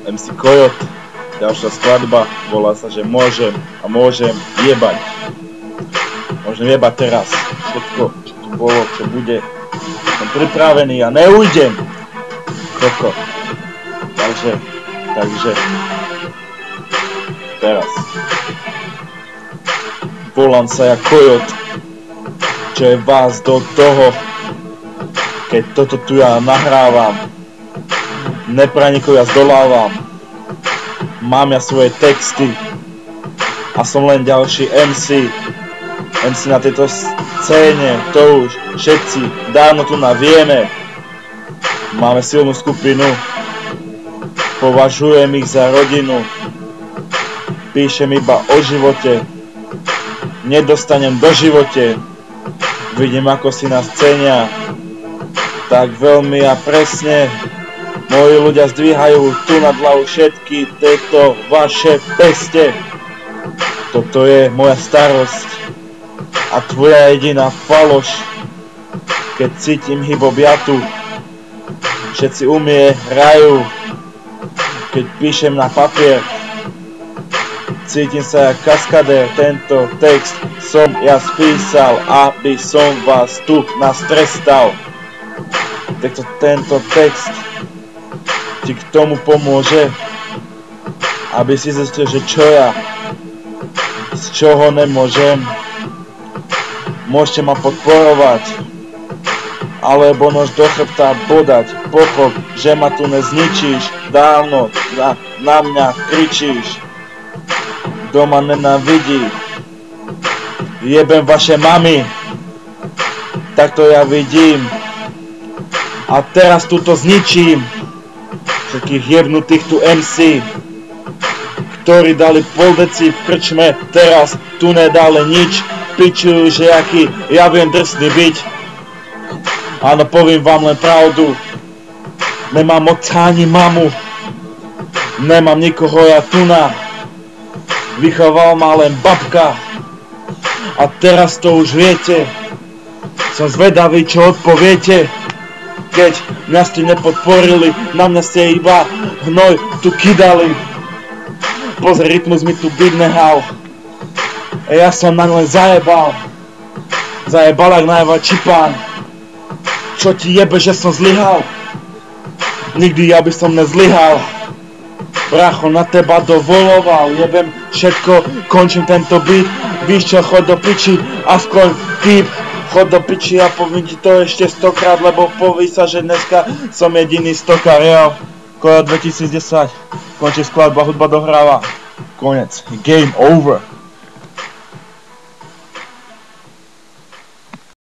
MC Kojot, ďalšia skladba, volá sa, že môžem a môžem jebať. Môžem jebať teraz. Všetko, čo tu bolo, čo bude. Som pripravený a neujdem. Koko. Takže teraz. Volám sa ja Kojot, čo je vás do toho, keď toto tu ja nahrávam. Nepraníkov ja zdolávam. Mám ja svoje texty a som len ďalší MC na tejto scéne, to už všetci dávno tu navieme. Máme silnú skupinu, považujem ich za rodinu, píšem iba o živote, nedostanem do živote, vidím ako si nás cenia, tak veľmi a presne. Moji ľudia zdvíhajú tu nad hlavu všetky tieto vaše peste. Toto je moja starosť a tvoja jediná faloš. Keď cítim hip-hop ja tu, všetci umierajú. Keď píšem na papier, cítim sa jak kaskadér. Tento text som ja spísal, aby som vás tu nastrestal. Tento text ti k tomu pomôže, aby si zistil, že čo ja, z čoho nemôžem. Môžete ma podporovať, alebo nož do chrbta bodať. Pochop, že ma tu nezničíš, dávno na mňa kričíš. Kto ma nenávidí, jebem vaše mami, tak to ja vidím. A teraz tu to zničím. Všetkých jebnutých tu MC, ktorí dali pol deci v krčme, teraz tu nedali nič, pičujú, že aký ja viem drsný byť. Áno, poviem vám len pravdu, nemám otca ani mamu, nemám nikoho ja tuna, vychoval ma len babka a teraz to už viete, som zvedavý, čo odpoviete. Keď mňa ste nepodporili, na mňa ste iba hnoj tu kydali. Pozri, rytmus mi tu byt nehal. A ja som naň len zajebal. Zajebal jak najväčší pán. Čo ti jebe, že som zlyhal? Nikdy ja by som nezlyhal. Bracho, na teba dovoloval. Jebem všetko, končím tento byt. Víš čo, chod do piči, aspoň typ. Chod do piči a poviem ti to ešte 100-krát, lebo poví sa, že dneska som jediný stokár, jo. Kojot 2010, končí skladba, hudba dohráva. Konec. Game over.